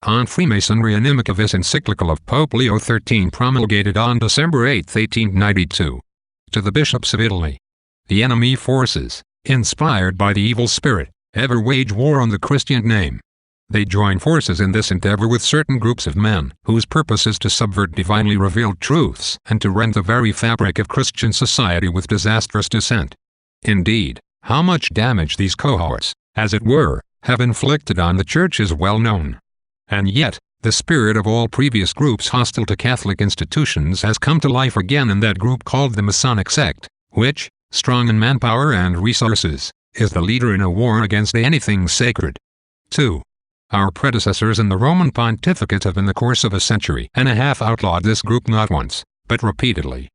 On Freemasonry, Inimica Vis Encyclical of Pope Leo XIII, promulgated on December 8, 1892. To the bishops of Italy. The enemy forces, inspired by the evil spirit, ever wage war on the Christian name. They join forces in this endeavor with certain groups of men, whose purpose is to subvert divinely revealed truths and to rend the very fabric of Christian society with disastrous dissent. Indeed, how much damage these cohorts, as it were, have inflicted on the Church is well known. And yet, the spirit of all previous groups hostile to Catholic institutions has come to life again in that group called the Masonic sect, which, strong in manpower and resources, is the leader in a war against anything sacred. 2. Our predecessors in the Roman pontificate have in the course of a century and a half outlawed this group not once, but repeatedly.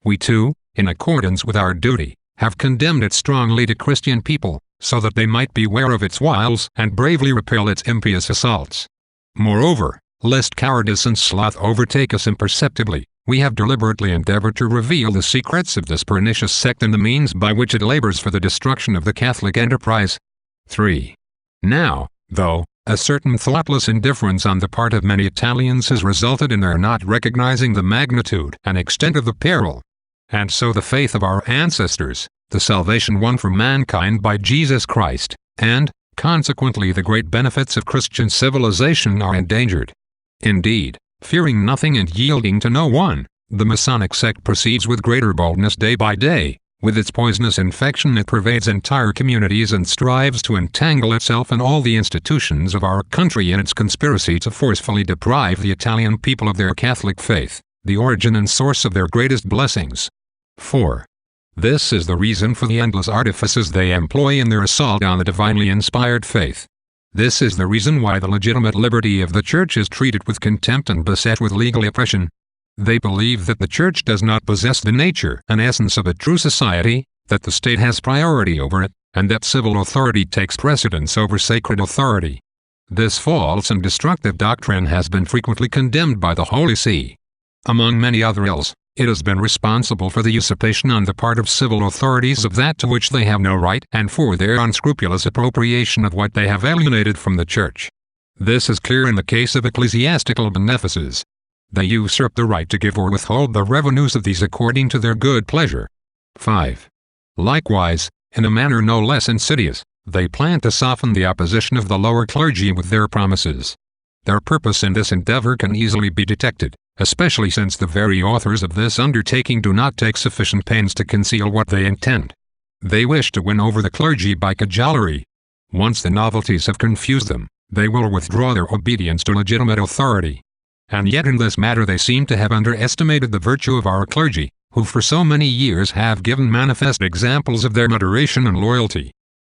We too, in accordance with our duty, have condemned it strongly to Christian people, so that they might beware of its wiles and bravely repel its impious assaults. Moreover, lest cowardice and sloth overtake us imperceptibly, we have deliberately endeavored to reveal the secrets of this pernicious sect and the means by which it labors for the destruction of the Catholic enterprise. 3. Now, though, a certain thoughtless indifference on the part of many Italians has resulted in their not recognizing the magnitude and extent of the peril. And so the faith of our ancestors, the salvation won for mankind by Jesus Christ, and, consequently the great benefits of Christian civilization are endangered. Indeed, fearing nothing and yielding to no one, the Masonic sect proceeds with greater boldness day by day. With its poisonous infection it pervades entire communities and strives to entangle itself in all the institutions of our country in its conspiracy to forcefully deprive the Italian people of their Catholic faith, the origin and source of their greatest blessings. 4. This is the reason for the endless artifices they employ in their assault on the divinely inspired faith. This is the reason why the legitimate liberty of the Church is treated with contempt and beset with legal oppression. They believe that the Church does not possess the nature and essence of a true society, that the state has priority over it, and that civil authority takes precedence over sacred authority. This false and destructive doctrine has been frequently condemned by the Holy See. Among many other ills, it has been responsible for the usurpation on the part of civil authorities of that to which they have no right and for their unscrupulous appropriation of what they have alienated from the Church. This is clear in the case of ecclesiastical benefices. They usurp the right to give or withhold the revenues of these according to their good pleasure. 5. Likewise, in a manner no less insidious, they plan to soften the opposition of the lower clergy with their promises. Their purpose in this endeavor can easily be detected, especially since the very authors of this undertaking do not take sufficient pains to conceal what they intend. They wish to win over the clergy by cajolery. Once the novelties have confused them, they will withdraw their obedience to legitimate authority. And yet in this matter they seem to have underestimated the virtue of our clergy, who for so many years have given manifest examples of their moderation and loyalty.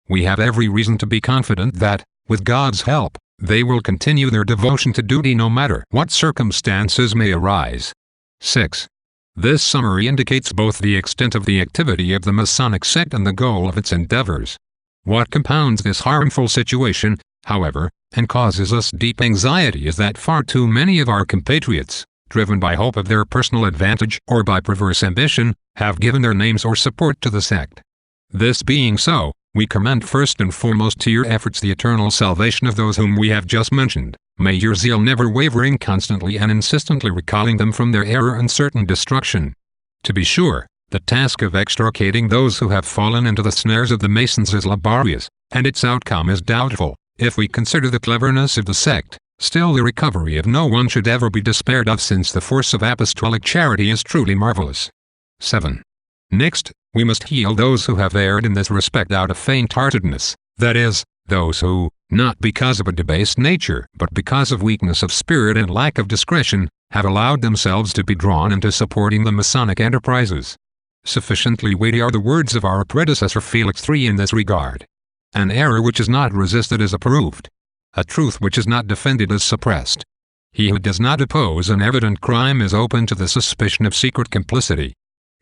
We have every reason to be confident that, with God's help, they will continue their devotion to duty no matter what circumstances may arise. 6. This summary indicates both the extent of the activity of the Masonic sect and the goal of its endeavors. What compounds this harmful situation, however, and causes us deep anxiety is that far too many of our compatriots, driven by hope of their personal advantage or by perverse ambition, have given their names or support to the sect. This being so, we commend first and foremost to your efforts the eternal salvation of those whom we have just mentioned. May your zeal never wavering constantly and insistently recalling them from their error and certain destruction. To be sure, the task of extricating those who have fallen into the snares of the Masons is laborious, and its outcome is doubtful. If we consider the cleverness of the sect, still the recovery of no one should ever be despaired of, since the force of apostolic charity is truly marvelous. 7. Next, we must heal those who have erred in this respect out of faint-heartedness, that is, those who, not because of a debased nature but because of weakness of spirit and lack of discretion, have allowed themselves to be drawn into supporting the Masonic enterprises. Sufficiently weighty are the words of our predecessor Felix III in this regard. An error which is not resisted is approved. A truth which is not defended is suppressed. He who does not oppose an evident crime is open to the suspicion of secret complicity.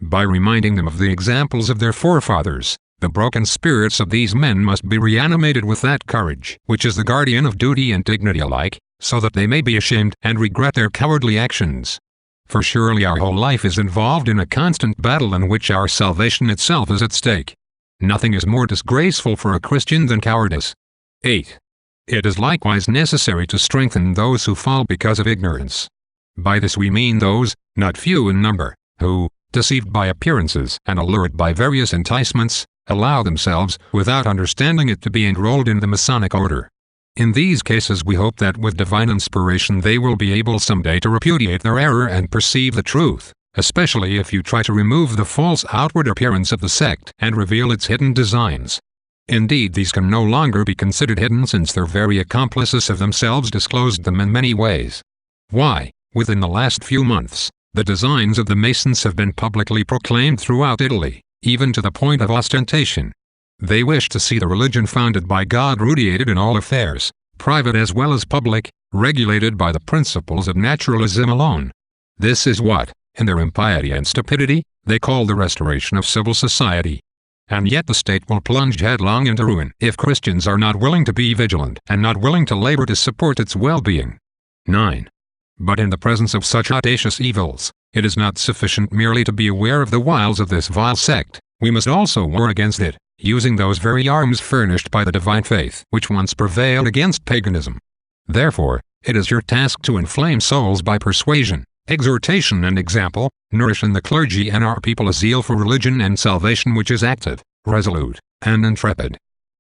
By reminding them of the examples of their forefathers, the broken spirits of these men must be reanimated with that courage which is the guardian of duty and dignity alike, so that they may be ashamed and regret their cowardly actions. For surely our whole life is involved in a constant battle in which our salvation itself is at stake. Nothing is more disgraceful for a Christian than cowardice. 8. It is likewise necessary to strengthen those who fall because of ignorance. By this we mean those, not few in number, who, deceived by appearances and allured by various enticements, allow themselves, without understanding it, to be enrolled in the Masonic order. In these cases we hope that with divine inspiration they will be able someday to repudiate their error and perceive the truth, especially if you try to remove the false outward appearance of the sect and reveal its hidden designs. Indeed, these can no longer be considered hidden, since their very accomplices have themselves disclosed them in many ways. Why, within the last few months, the designs of the Masons have been publicly proclaimed throughout Italy, even to the point of ostentation. They wish to see the religion founded by God rooted in all affairs, private as well as public, regulated by the principles of naturalism alone. This is what, in their impiety and stupidity, they call the restoration of civil society. And yet the state will plunge headlong into ruin if Christians are not willing to be vigilant and not willing to labor to support its well-being. 9. But in the presence of such audacious evils, it is not sufficient merely to be aware of the wiles of this vile sect, we must also war against it, using those very arms furnished by the divine faith which once prevailed against paganism. Therefore, it is your task to inflame souls by persuasion, exhortation and example, nourish in the clergy and our people a zeal for religion and salvation which is active, resolute, and intrepid.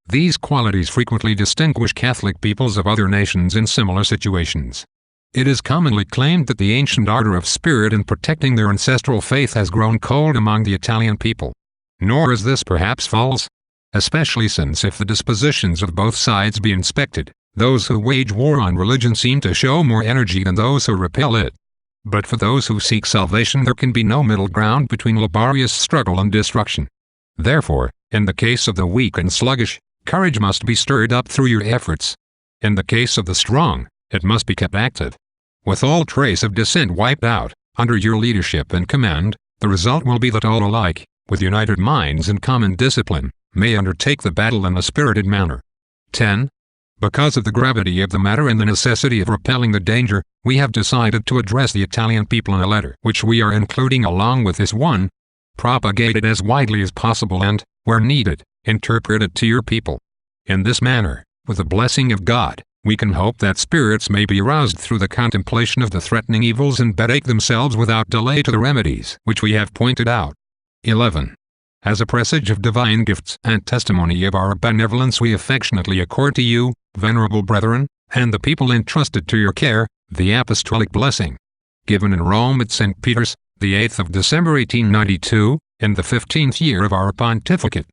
These qualities frequently distinguish Catholic peoples of other nations in similar situations. It is commonly claimed that the ancient ardor of spirit in protecting their ancestral faith has grown cold among the Italian people. Nor is this perhaps false, especially since if the dispositions of both sides be inspected, those who wage war on religion seem to show more energy than those who repel it. But for those who seek salvation there can be no middle ground between laborious struggle and destruction. Therefore, in the case of the weak and sluggish, courage must be stirred up through your efforts. In the case of the strong, it must be kept active. With all trace of dissent wiped out, under your leadership and command, the result will be that all alike, with united minds and common discipline, may undertake the battle in a spirited manner. 10. Because of the gravity of the matter and the necessity of repelling the danger, we have decided to address the Italian people in a letter which we are including along with this one, propagated as widely as possible and, where needed, interpreted to your people. In this manner, with the blessing of God, we can hope that spirits may be aroused through the contemplation of the threatening evils and betake themselves without delay to the remedies which we have pointed out. 11. As a presage of divine gifts and testimony of our benevolence we affectionately accord to you, venerable brethren, and the people entrusted to your care, the apostolic blessing. Given in Rome at St. Peter's, the 8th of December 1892, in the 15th year of our pontificate.